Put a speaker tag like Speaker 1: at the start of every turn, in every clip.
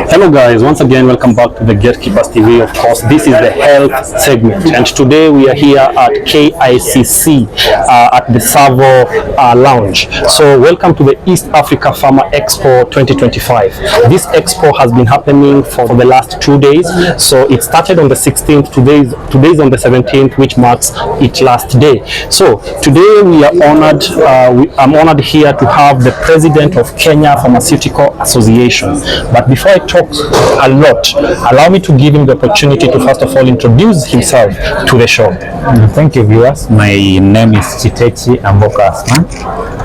Speaker 1: Hello guys, once again welcome back to the Gatekeepers TV. Of course, this is the health segment, and today we are here at KICC at the Savo Lounge. So welcome to the East Africa Pharma Expo 2025. This expo has been happening for the last 2 days. So it started on the 16th, today's on the 17th, which marks its last day. So today we are honored, I'm honored here to have the president of Kenya Pharmaceutical Association. But before I talk a lot, allow me to give him the opportunity to first of all introduce himself to the show.
Speaker 2: Thank you, viewers. My name is Chitechi Amboka.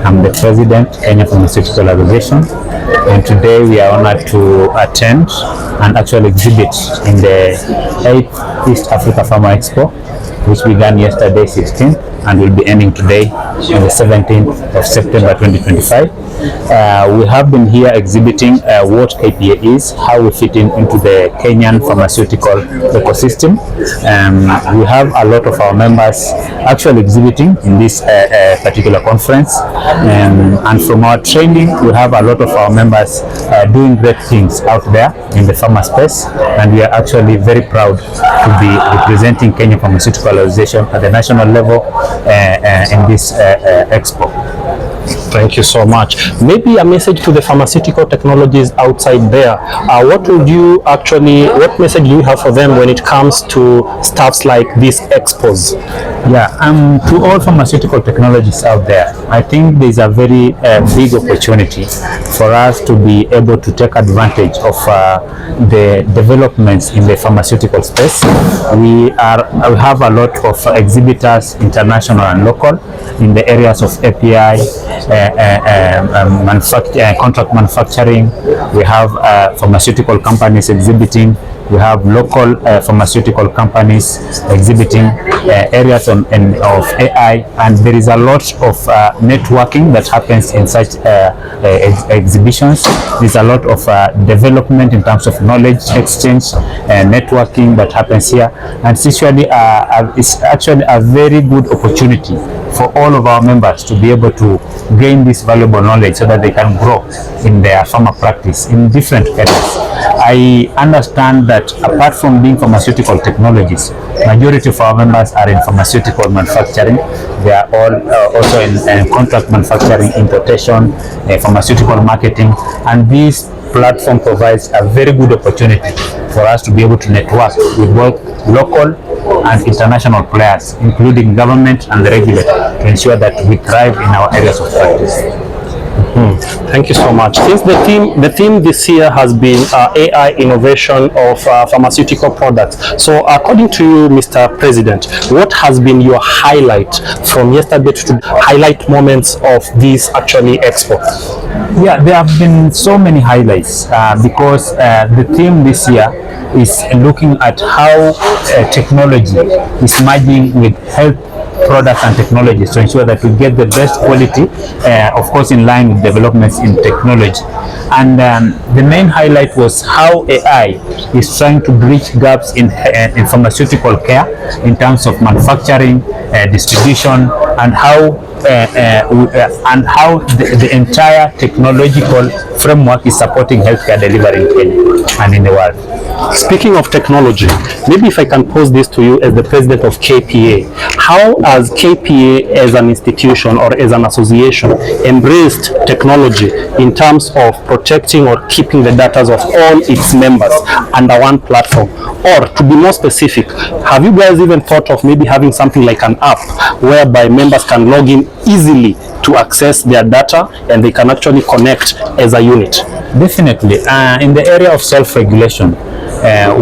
Speaker 2: I'm the president, Kenya Pharmaceutical Association, and today we are honored to attend and actually exhibit in the 8th East Africa Pharma Expo, which began yesterday 16th and will be ending today on the 17th of September 2025. We have been here exhibiting what KPA is, how we fit into the Kenyan pharmaceutical ecosystem. We have a lot of our members actually exhibiting in this particular conference, and from our training we have a lot of our members doing great things out there in the pharma space, and we are actually very proud to be representing Kenya Pharmaceutical Association at the national level in this expo.
Speaker 1: Thank you so much. Maybe a message to the pharmaceutical technologies outside there. What message do you have for them when it comes to stuffs like these expos?
Speaker 2: Yeah, to all pharmaceutical technologies out there, I think there's a very big opportunity for us to be able to take advantage of the developments in the pharmaceutical space. We have a lot of exhibitors, international and local, in the areas of API, contract manufacturing. We have pharmaceutical companies exhibiting. We have local pharmaceutical companies exhibiting areas of AI, and there is a lot of networking that happens in such exhibitions. There's a lot of development in terms of knowledge exchange and networking that happens here, and it's actually a very good opportunity for all of our members to be able to gain this valuable knowledge so that they can grow in their pharma practice in different areas. I understand that apart from being pharmaceutical technologies, majority of our members are in pharmaceutical manufacturing. They are all also in contract manufacturing, importation, pharmaceutical marketing, and this platform provides a very good opportunity for us to be able to network with both local and international players, including government and the regulator, to ensure that we thrive in our areas of practice.
Speaker 1: Thank you so much. Since the theme this year has been AI innovation of pharmaceutical products. So according to you, Mr. President, what has been your highlight from yesterday to highlight moments of this actually expo?
Speaker 2: Yeah, there have been so many highlights because the theme this year is looking at how technology is merging with health products and technologies to ensure that we get the best quality, of course in line with developments in technology. And the main highlight was how AI is trying to bridge gaps in pharmaceutical care in terms of manufacturing, distribution, and how the entire technological framework is supporting healthcare delivery in Kenya and in the world.
Speaker 1: Speaking of technology, maybe if I can pose this to you as the president of KPA, how has KPA as an institution or as an association embraced technology in terms of protecting or keeping the data of all its members under one platform? Or to be more specific, have you guys even thought of maybe having something like an app whereby members can log in easily to access their data and they can actually connect as a unit?
Speaker 2: Definitely. In the area of self-regulation,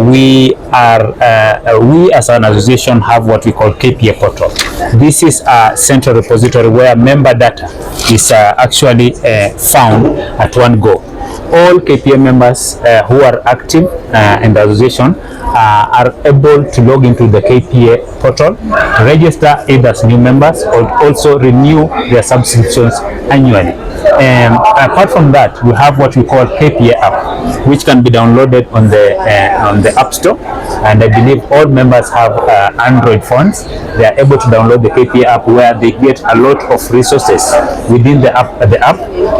Speaker 2: we as an association have what we call KPA portal. This is a central repository where member data is actually found at one go. All KPA members who are active in the association are able to log into the KPA portal, register either as new members or also renew their subscriptions annually. Apart from that, we have what we call KPA app, which can be downloaded on the App Store, and I believe all members have Android phones. They are able to download the KPA app, where they get a lot of resources within the app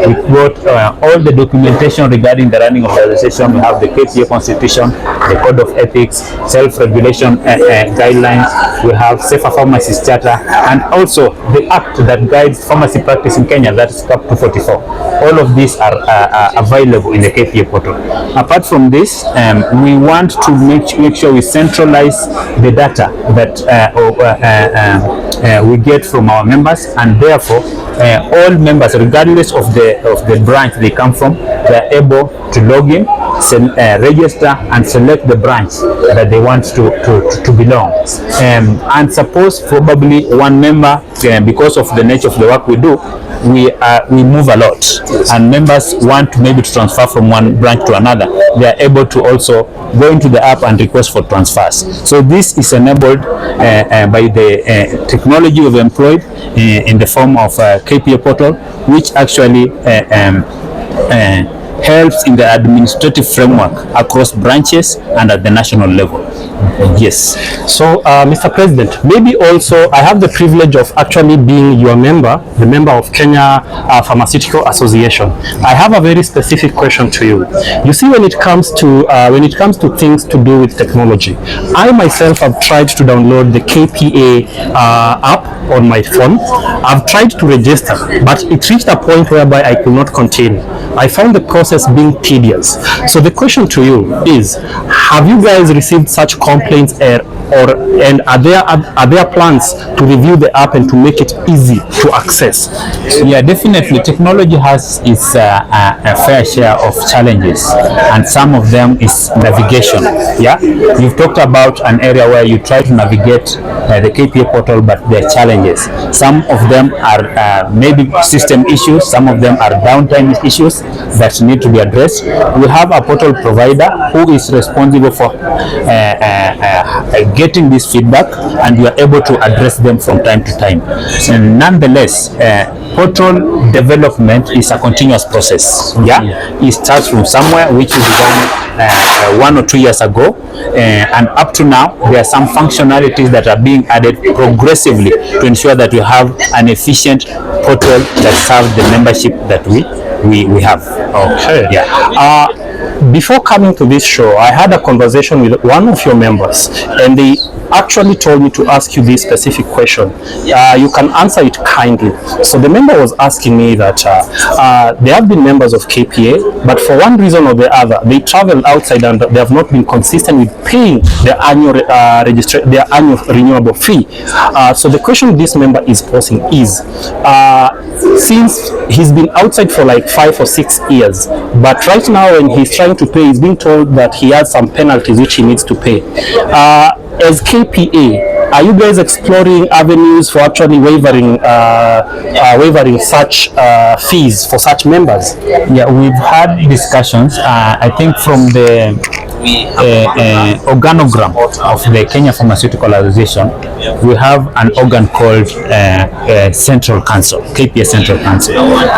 Speaker 2: We got all the documentation regarding the running of the association. We have the KPA constitution, the code of ethics, self-regulation guidelines. We have safer pharmacist charter, and also the act that guides pharmacy practice in Kenya, that is CAP 244. All of these are available in the KPA portal. Apart from this, we want to make sure we centralize the data that we get from our members, and therefore all members, regardless of the branch they come from, they are able to log in, register, and select the branch that they want to belong. And suppose probably one member, because of the nature of the work we do, we move a lot, and members want maybe to transfer from one branch to another. They are able to also go into the app and request for transfers. So this is enabled by the technology we've employed in the form of KPA portal, which actually helps in the administrative framework across branches and at the national level. Yes.
Speaker 1: So, Mr. President, maybe also I have the privilege of actually being your member, the member of Kenya Pharmaceutical Association. I have a very specific question to you. You see, when it comes to things to do with technology, I myself have tried to download the KPA app on my phone. I've tried to register, but it reached a point whereby I could not continue. I found the process being tedious. So the question to you is, have you guys received such complaints, and are there plans to review the app and to make it easy to access?
Speaker 2: Yeah, definitely. Technology has its a fair share of challenges, and some of them is navigation. Yeah, you've talked about an area where you try to navigate the KPA portal, but there are challenges. Some of them are maybe system issues, some of them are downtime issues that need to be addressed. We have a portal provider who is responsible for getting this feedback, and we are able to address them from time to time. And nonetheless, portal development is a continuous process. Yeah, it starts from somewhere which is done 1 or 2 years ago, and up to now there are some functionalities that are being added progressively to ensure that we have an efficient portal that serves the membership that we have.
Speaker 1: Okay.
Speaker 2: Yeah.
Speaker 1: Before coming to this show, I had a conversation with one of your members, and they actually told me to ask you this specific question. You can answer it kindly. So the member was asking me that they have been members of KPA, but for one reason or the other, they travel outside and they have not been consistent with paying their annual renewable fee. So the question this member is posing is, since he's been outside for like 5 or 6 years, but right now when he's trying to pay, he's being told that he has some penalties which he needs to pay. As KPA, are you guys exploring avenues for actually waiving such fees for such members?
Speaker 2: Yeah, we've had discussions. I think from the organogram of the Kenya Pharmaceutical Association, we have an organ called Central Council, KPA Central Council.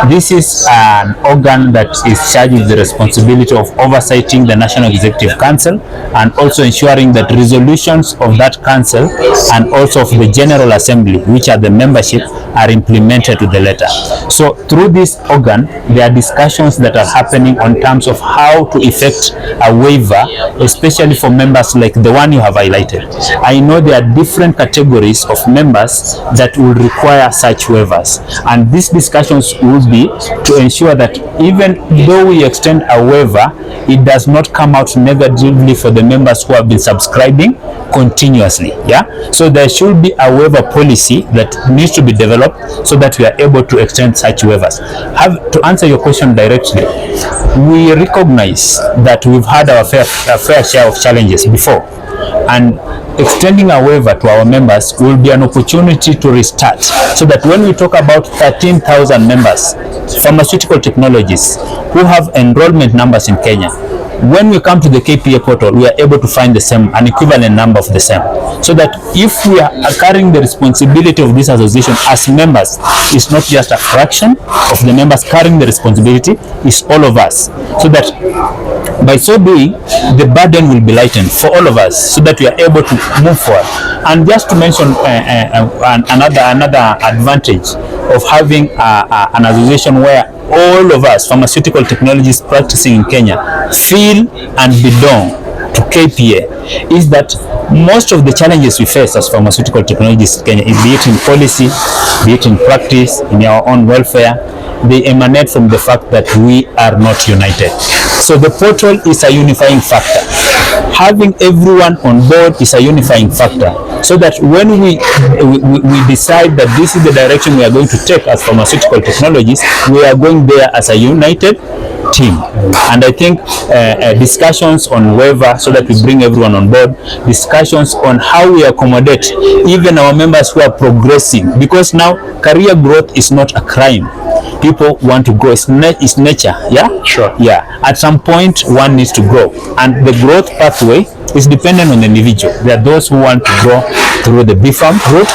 Speaker 2: This is an organ that is charged with the responsibility of oversighting the National Executive Council and also ensuring that resolutions of that council and also of the General Assembly, which are the membership, are implemented to the letter. So through this organ, there are discussions that are happening on terms of how to effect a waiver, especially for members like the one you have highlighted. I know there are different categories of members that will require such waivers, and these discussions will be to ensure that even though we extend a waiver, it does not come out negatively for the members who have been subscribing continuously. Yeah, so there should be a waiver policy that needs to be developed so that we are able to extend such waivers. To answer your question directly, we recognize that we've had a fair share of challenges before, and extending a waiver to our members will be an opportunity to restart, so that when we talk about 13,000 members, pharmaceutical technologies who have enrollment numbers in Kenya, when we come to the KPA portal, we are able to find an equivalent number of the same, so that if we are carrying the responsibility of this association as members, it's not just a fraction of the members carrying the responsibility, it's all of us, so that by so doing, the burden will be lightened for all of us, so that we are able to move forward. And just to mention another advantage of having an association where all of us pharmaceutical technologists practicing in Kenya feel and belong to KPA is that most of the challenges we face as pharmaceutical technologists in Kenya, be it in policy, be it in practice, in our own welfare, they emanate from the fact that we are not united. So the portal is a unifying factor. Having everyone on board is a unifying factor, so that when we decide that this is the direction we are going to take as pharmaceutical technologies, we are going there as a united team. And I think discussions on waiver, so that we bring everyone on board, discussions on how we accommodate even our members who are progressing, because now career growth is not a crime. People want to grow. It's nature. Yeah,
Speaker 1: sure.
Speaker 2: Yeah, at some point one needs to grow, and the growth pathway is dependent on the individual. There are those who want to grow through the BFAM route.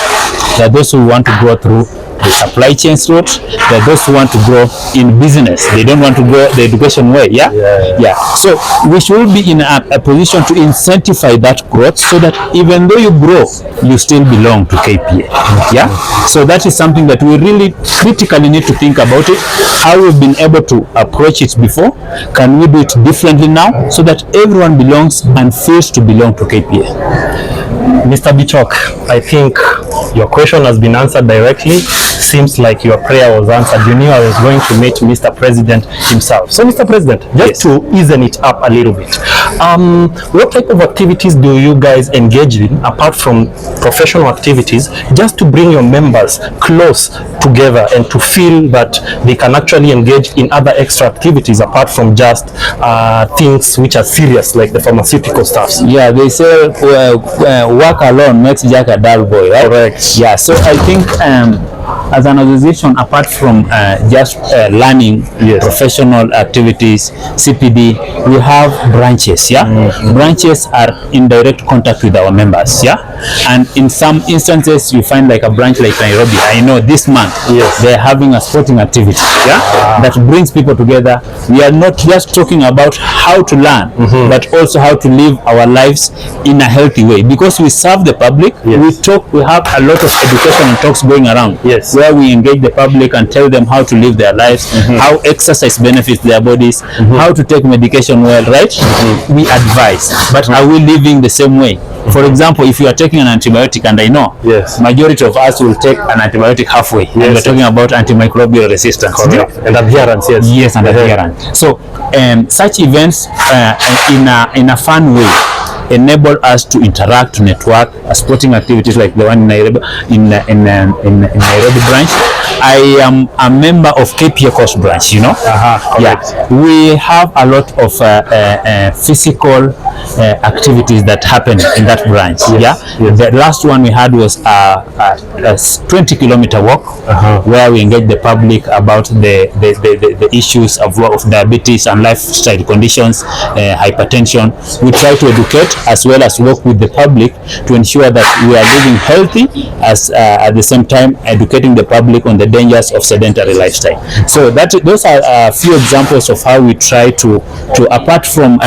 Speaker 2: There are those who want to grow through the supply chain route. There are those who want to grow in business. They don't want to go the education way. Yeah. So we should be in a position to incentivize that growth, so that even though you grow, you still belong to KPA. Yeah. So that is something that we really critically need to think about it. How we've been able to approach it before. Can we do it differently now, so that everyone belongs and feels to belong to KPA?
Speaker 1: Mr. Bichok, I think your question has been answered directly. Seems like your prayer was answered. You knew I was going to meet Mr. President himself. So, Mr. President, just to easen it up a little bit, what type of activities do you guys engage in, apart from professional activities, just to bring your members close together and to feel that they can actually engage in other extra activities apart from just things which are serious, like the pharmaceutical stuffs?
Speaker 2: Yeah, they say work alone makes Jack a dull boy, right?
Speaker 1: Correct.
Speaker 2: Yeah, so I think as an organization, apart from just learning professional activities, CPD, we have branches. Yeah, branches are in direct contact with our members. Yeah, and in some instances, you find like a branch like Nairobi. I know this month they're having a sporting activity. Yeah, that brings people together. We are not just talking about how to learn, but also how to live our lives in a healthy way, because we serve the public. We have a lot of education and talks going around. Where we engage the public and tell them how to live their lives, how exercise benefits their bodies, how to take medication well, right? We advise, but are we living the same way? For example, if you are taking an antibiotic, and I know majority of us will take an antibiotic halfway, and we're talking about antimicrobial resistance.
Speaker 1: Correct. And adherence,
Speaker 2: yes, and adherence. So such events in a fun way enable us to interact, to network, sporting activities like the one in Nairobi, in Nairobi branch. I am a member of KPA Coast branch, you know. We have a lot of physical activities that happen in that branch. The last one we had was a 20-kilometer walk, where we engage the public about the issues of diabetes and lifestyle conditions, hypertension. We try to educate as well as work with the public to ensure that we are living healthy, as at the same time educating the public on the dangers of sedentary lifestyle. So those are a few examples of how we try to apart from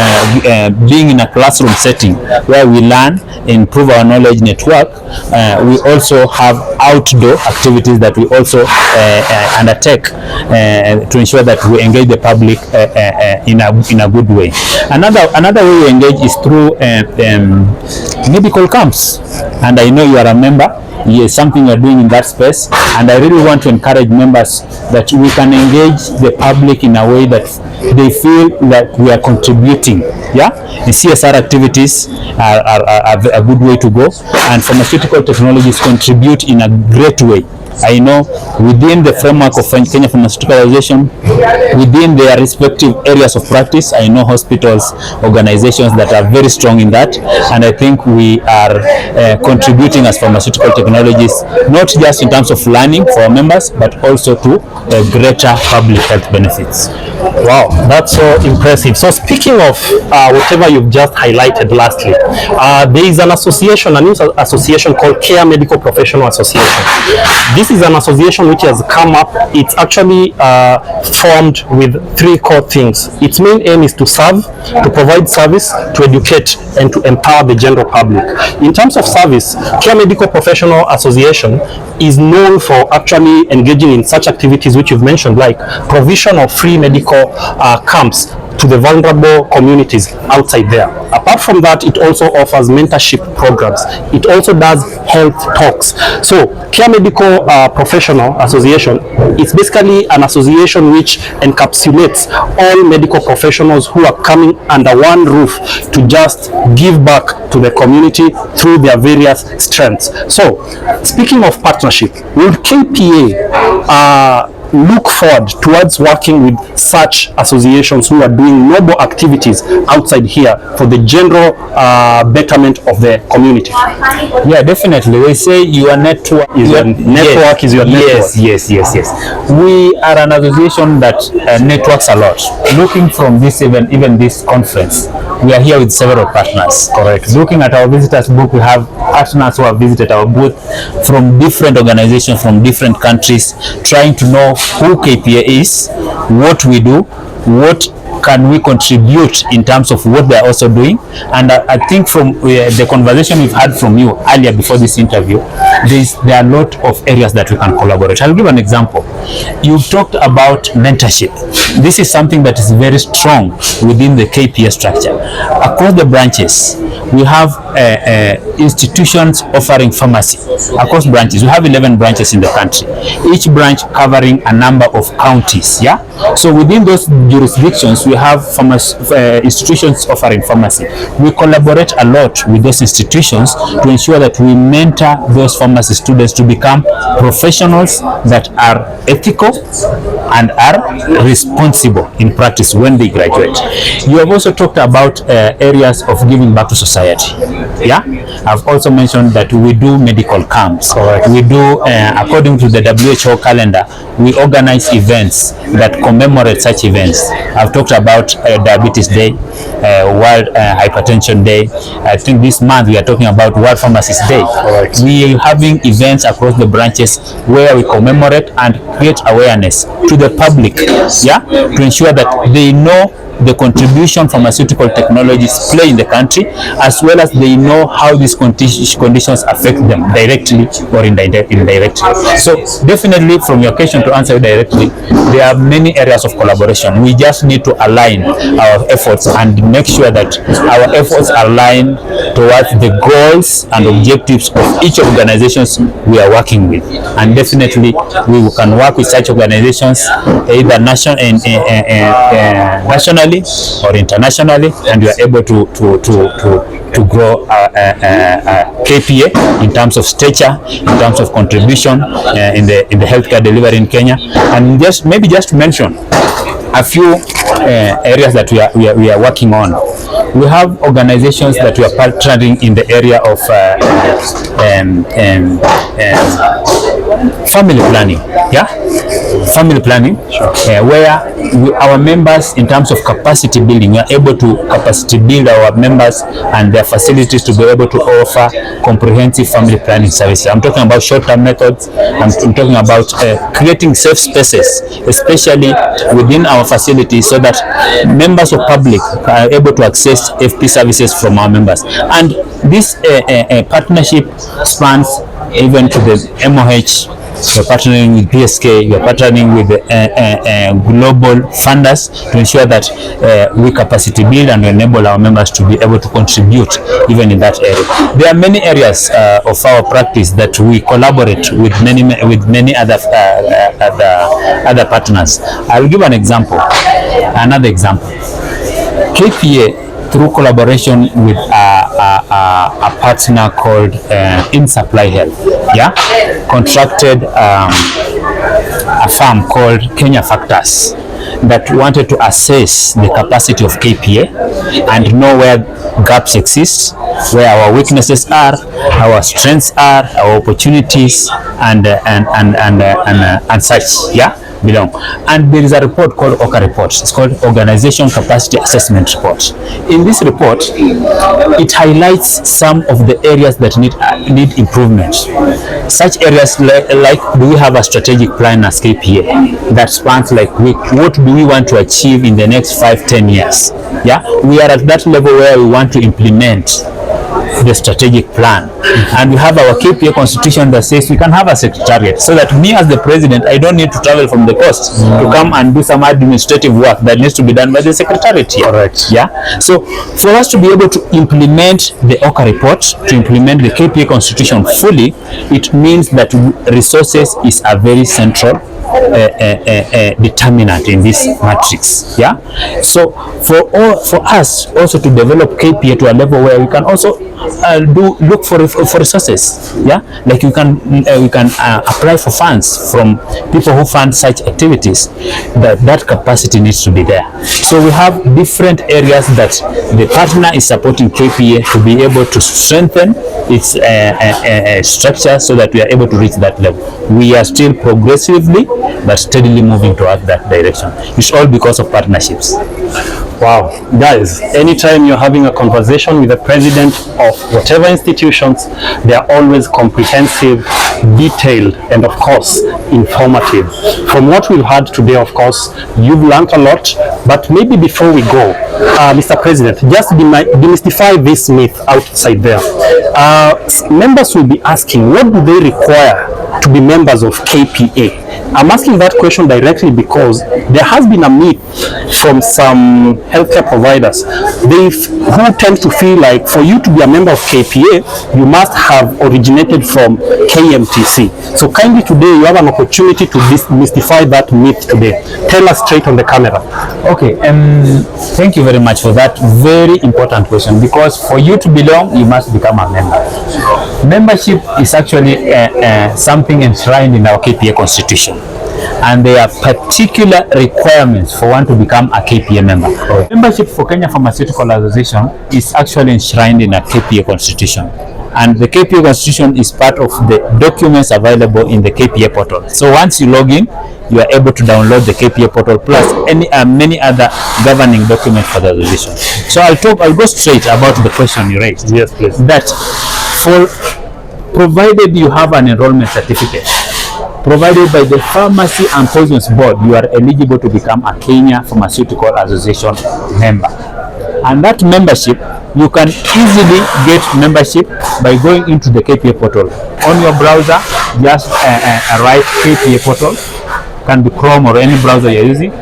Speaker 2: being in a classroom setting where we learn, improve our knowledge, network, we also have outdoor activities that we also undertake to ensure that we engage the public in a good way. Another way we engage is through medical camps, and I know you are a member. Yes, something you're doing in that space, and I really want to encourage members that we can engage the public in a way that they feel that we are contributing. The CSR activities are a good way to go, and pharmaceutical technologies contribute in a great way. I know within the framework of Kenya Pharmaceutical Association, within their respective areas of practice, I know hospitals, organizations that are very strong in that, and I think we are contributing as pharmaceutical technologies, not just in terms of learning for our members, but also to greater public health benefits.
Speaker 1: Wow, that's so impressive. So speaking of whatever you've just highlighted lastly, there is an association, a new association called Care Medical Professional Association. This is an association which has come up. It's actually formed with three core things. Its main aim is to serve, to provide service, to educate, and to empower the general public. In terms of service, Kenya Medical Professional Association is known for actually engaging in such activities which you've mentioned, like provision of free medical camps to the vulnerable communities outside there. Apart from that, it also offers mentorship programs. It also does health talks. So Kenya Medical Professional Association is basically an association which encapsulates all medical professionals who are coming under one roof to just give back to the community through their various strengths. So speaking of partnership, will KPA look forward towards working with such associations who are doing noble activities outside here for the general betterment of the community?
Speaker 2: Yeah, definitely. They say your network is your network. Yes. We are an association that networks a lot. Looking from this even this conference, we are here with several partners.
Speaker 1: Correct.
Speaker 2: Looking at our visitors book, we have partners who have visited our booth from different organizations, from different countries, trying to know who KPA is, what we do, what can we contribute in terms of what they are also doing. And I think from the conversation we've had from you earlier before this interview, there are a lot of areas that we can collaborate. I'll give an example. You talked about mentorship. This is something that is very strong within the KPA structure. Across the branches, we have institutions offering pharmacy across branches. We have 11 branches in the country, each branch covering a number of counties. Yeah. So within those jurisdictions, we have institutions offering pharmacy. We collaborate a lot with those institutions to ensure that we mentor those pharmacy students to become professionals that are ethical and are responsible in practice when they graduate. You have also talked about areas of giving back to society. Yeah, I've also mentioned that we do medical camps.
Speaker 1: Correct.
Speaker 2: We do, according to the WHO calendar, we organize events that commemorate such events. I've talked about Diabetes Day, World Hypertension Day. I think this month we are talking about World Pharmacist Day.
Speaker 1: Correct.
Speaker 2: We are having events across the branches where we commemorate and create awareness to the public, yeah, to ensure that they know the contribution pharmaceutical technologies play in the country, as well as they know how these conditions affect them directly or indirectly. So definitely, from your question, to answer directly, there are many areas of collaboration. We just need to align our efforts and make sure that our efforts are aligned towards the goals and objectives of each organizations we are working with. And definitely we can work with such organizations either nationally or internationally, and we are able to grow KPA in terms of stature, in terms of contribution in the healthcare delivery in Kenya. And maybe just to mention a few areas that we are working on. We have organizations that we are partnering in the area of family planning. Yeah, family planning, where our members, in terms of capacity building, we are able to capacity build our members and their facilities to be able to offer comprehensive family planning services. I'm talking about short-term methods. I'm talking about creating safe spaces, especially within our facilities, so that members of public are able to access FP services from our members. And this partnership spans even to the MOH. We're partnering with PSK, we're partnering with global funders to ensure that we capacity build and enable our members to be able to contribute even in that area. There are many areas of our practice that we collaborate with many other partners. I'll give an example, another example. KPA, through collaboration with a partner called In Supply Health, yeah, contracted a firm called Kenya Factors that wanted to assess the capacity of KPA and know where gaps exist, where our weaknesses are, our strengths are, our opportunities, and such. Yeah. belong. And there is a report called OCA report. It's called Organization Capacity Assessment Report. In this report, it highlights some of the areas that need improvement. Such areas like do we have a strategic plan as KPA that spans like what do we want to achieve in the next 5-10 years? Yeah, we are at that level where we want to implement the strategic plan, and we have our KPA constitution that says we can have a secretariat, so that me as the president, I don't need to travel from the coast to come and do some administrative work that needs to be done by the secretariat here.
Speaker 1: Correct.
Speaker 2: Yeah. So for us to be able to implement the OCA report, to implement the KPA constitution fully, it means that resources is a very central determinant in this matrix. Yeah. So for us also to develop KPA to a level where we can also look for resources. Yeah, like we can apply for funds from people who fund such activities. That capacity needs to be there. So we have different areas that the partner is supporting KPA to be able to strengthen its structure so that we are able to reach that level. We are still progressively but steadily moving towards that direction. It's all because of partnerships.
Speaker 1: Wow, guys, anytime you're having a conversation with the president of whatever institutions, they are always comprehensive, detailed, and of course, informative. From what we've heard today, of course, you've learned a lot, but maybe before we go, Mr. President, just demystify this myth outside there. Members will be asking, what do they require to be members of KPA? I'm asking that question directly because there has been a myth from some healthcare providers who tend to feel like for you to be a member of KPA, you must have originated from KMTC. So kindly today you have an opportunity to demystify that myth today. Tell us straight on the camera. Okay,
Speaker 2: thank you very much for that very important question, because for you to belong, you must become a member. Membership is actually something enshrined in our KPA constitution, and there are particular requirements for one to become a KPA member. Membership for Kenya Pharmaceutical Association is actually enshrined in a KPA constitution, and the KPA constitution is part of the documents available in the KPA portal. So once you log in, you are able to download the KPA portal plus many other governing documents for the association. So I'll go straight about the question you raised.
Speaker 1: Yes, please.
Speaker 2: That provided you have an enrollment certificate provided by the Pharmacy and Poisons Board, you are eligible to become a Kenya Pharmaceutical Association member. And that membership, you can easily get membership by going into the KPA portal. On your browser, just write KPA portal, can be Chrome or any browser you're using.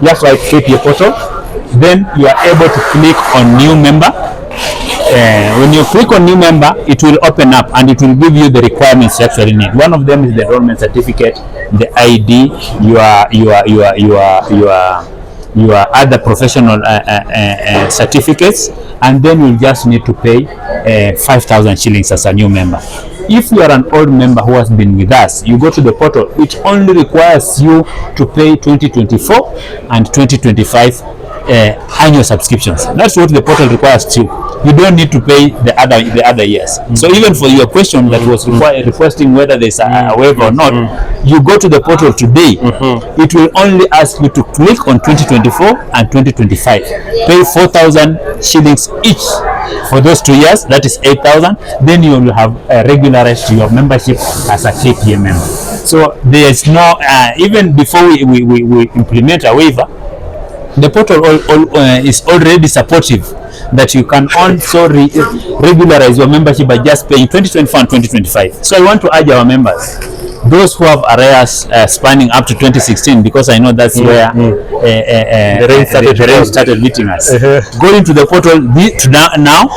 Speaker 2: Just write KPA portal, then you are able to click on new member. When you click on new member, it will open up and it will give you the requirements you actually need. One of them is the enrollment certificate, the ID, your other professional certificates, and then you just need to pay 5,000 shillings as a new member. If you are an old member who has been with us, you go to the portal, it only requires you to pay 2024 and 2025 annual subscriptions. That's what the portal requires too. You don't need to pay the other years. So even for your question that was requesting whether there's a waiver or not, you go to the portal today, it will only ask you to click on 2024 and 2025. Pay 4,000 shillings each for those 2 years, that is 8,000. Then you will have regularized your membership as a KPA member. So there is no, even before we implement a waiver, the portal is already supportive that you can also regularize your membership by just paying 2024 and 2025. So I want to urge our members, those who have arrears spanning up to 2016, because I know that's where the rain started meeting us. Go into the portal now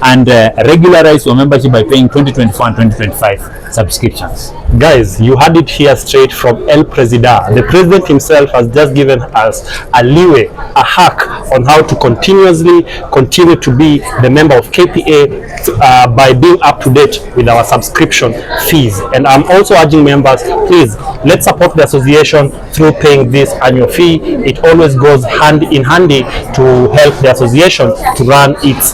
Speaker 2: and regularize your membership by paying 2024 and 2025 subscriptions.
Speaker 1: Guys, you had it here straight from El Presidente. The president himself has just given us a leeway, a hack on how to continue to be the member of KPA by being up to date with our subscription fees. And I'm also urging members, please, let's support the association through paying this annual fee. It always goes hand in handy to help the association to run its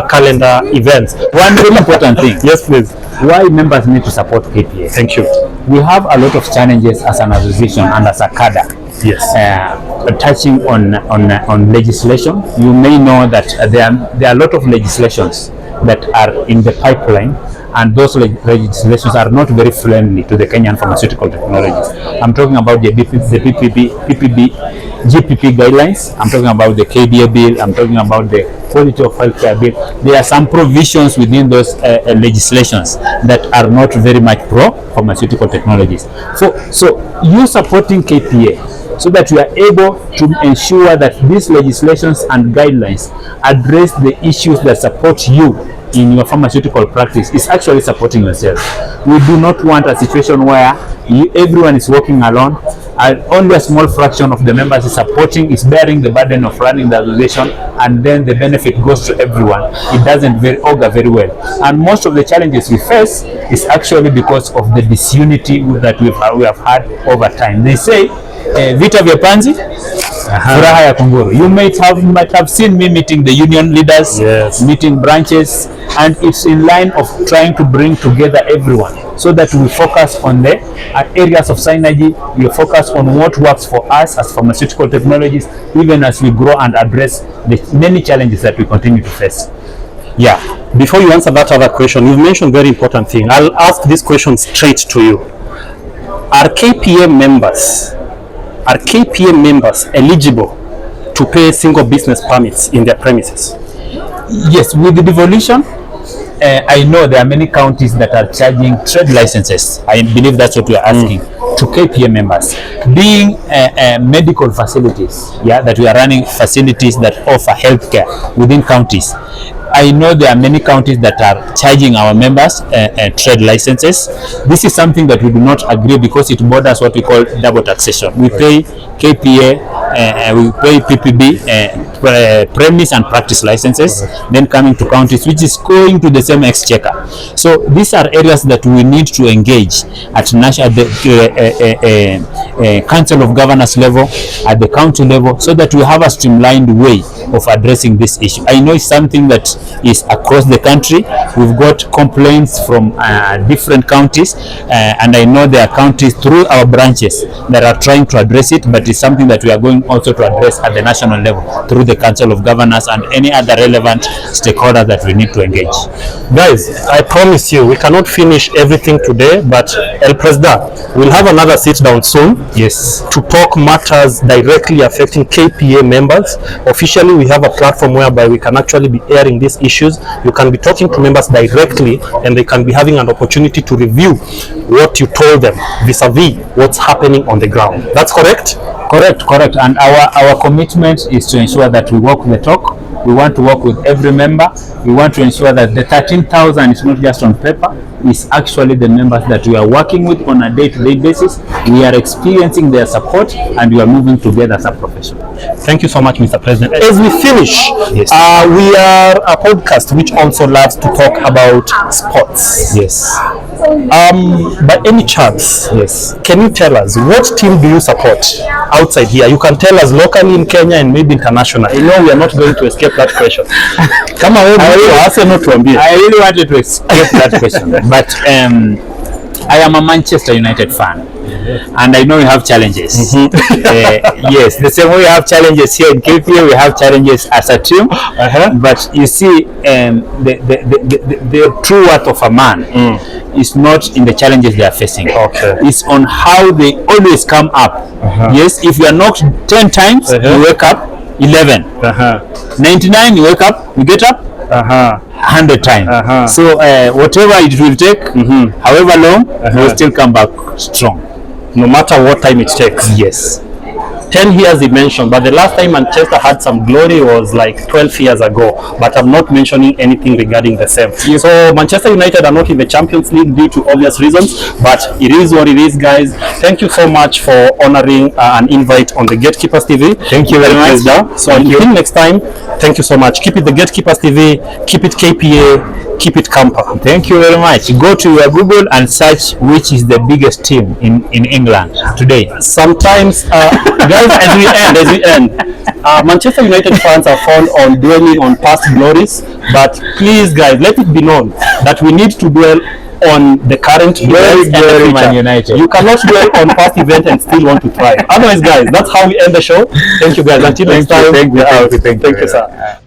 Speaker 1: calendar events.
Speaker 2: One very important thing.
Speaker 1: Yes, please.
Speaker 2: why members need to support KPA.
Speaker 1: Thank you.
Speaker 2: We have a lot of challenges as an association and as a cadre.
Speaker 1: Yes.
Speaker 2: Touching on legislation, you may know that there are a lot of legislations that are in the pipeline, and those legislations are not very friendly to the Kenyan pharmaceutical technologies. I'm talking about the GPP guidelines. I'm talking about the KDA bill. I'm talking about the quality of healthcare bill. There are some provisions within those legislations that are not very much pro pharmaceutical technologies. So you supporting KPA so that you are able to ensure that these legislations and guidelines address the issues that support you in your pharmaceutical practice is actually supporting yourself. We do not want a situation where everyone is working alone and only a small fraction of the members is bearing the burden of running the association, and then the benefit goes to everyone. It doesn't augur very well. And most of the challenges we face is actually because of the disunity that we have had over time. They say vita vya panzi furaha ya kunguru. You might have seen me meeting the union leaders, yes, meeting branches, and it's in line of trying to bring together everyone so that we focus on the areas of synergy. We focus on what works for us as pharmaceutical technologies, even as we grow and address the many challenges that we continue to face.
Speaker 1: Yeah, before you answer that other question, you've mentioned very important thing. I'll ask this question straight to you. Are KPA members eligible to pay single business permits in their premises?
Speaker 2: Yes, with the devolution, I know there are many counties that are charging trade licenses. I believe that's what we are asking to KPA members. Being medical facilities, that we are running facilities that offer healthcare within counties. I know there are many counties that are charging our members trade licenses. This is something that we do not agree because it borders what we call double taxation. We pay KPA, we pay PPB, premise and practice licenses, then coming to counties, which is going to the same exchequer. So these are areas that we need to engage at the Council of Governors level, at the county level, so that we have a streamlined way of addressing this issue. I know it's something that is across the country. We've got complaints from different counties, and I know there are counties through our branches that are trying to address it, but it's something that we are going also to address at the national level through the Council of Governors and any other relevant stakeholder that we need to engage.
Speaker 1: Guys, I promise you we cannot finish everything today, but El President, we'll have another sit down soon,
Speaker 2: yes,
Speaker 1: to talk matters directly affecting KPA members. Officially, we have a platform whereby we can actually be airing these issues. You can be talking to members directly, and they can be having an opportunity to review what you told them vis-a-vis what's happening on the ground. That's correct?
Speaker 2: Correct. And our commitment is to ensure that we walk the talk. We want to work with every member. We want to ensure that the 13,000 is not just on paper, it's actually the members that we are working with on a day-to-day basis. We are experiencing their support, and we are moving together as a profession.
Speaker 1: Thank you so much, Mr. President. As we finish, yes, we are a podcast which also loves to talk about sports.
Speaker 2: Yes.
Speaker 1: By any chance,
Speaker 2: yes,
Speaker 1: can you tell us what team do you support outside here? You can tell us locally in Kenya and maybe internationally. You know we are not going to escape that question. Come on, I
Speaker 2: really wanted to escape that question, but I am a Manchester United fan, and I know we have challenges. Yes, the same way we have challenges here in KPA, we have challenges as a team. But you see, the true worth of a man is not in the challenges they are facing.
Speaker 1: Okay.
Speaker 2: It's on how they always come up. Yes, if you are knocked 10 times, you wake up 11. 99, you wake up, you get up 100 times. So whatever it will take, however long, you will still come back strong,
Speaker 1: no matter what time it takes.
Speaker 2: Yes.
Speaker 1: 10 years he mentioned, but the last time Manchester had some glory was like 12 years ago, but I'm not mentioning anything regarding the same. Yes. So Manchester United are not in the Champions League due to obvious reasons, but it is what it is, guys. Thank you so much for honoring an invite on the Gatekeepers TV.
Speaker 2: Thank you very much.
Speaker 1: So until next time, thank you so much. Keep it the Gatekeepers TV, keep it KPA, keep it Kampa.
Speaker 2: Thank you very much. Go to your Google and search which is the biggest team in England today.
Speaker 1: Sometimes, guys, as we end, Manchester United fans are fond on dwelling on past glories, but please, guys, let it be known that we need to dwell on the current events and the future.
Speaker 2: Man United.
Speaker 1: You cannot dwell on past event and still want to try. Otherwise, guys, that's how we end the show. Thank you, guys. Until next time,
Speaker 2: Thank you,
Speaker 1: we're out.
Speaker 2: thank you.
Speaker 1: Thank you, sir.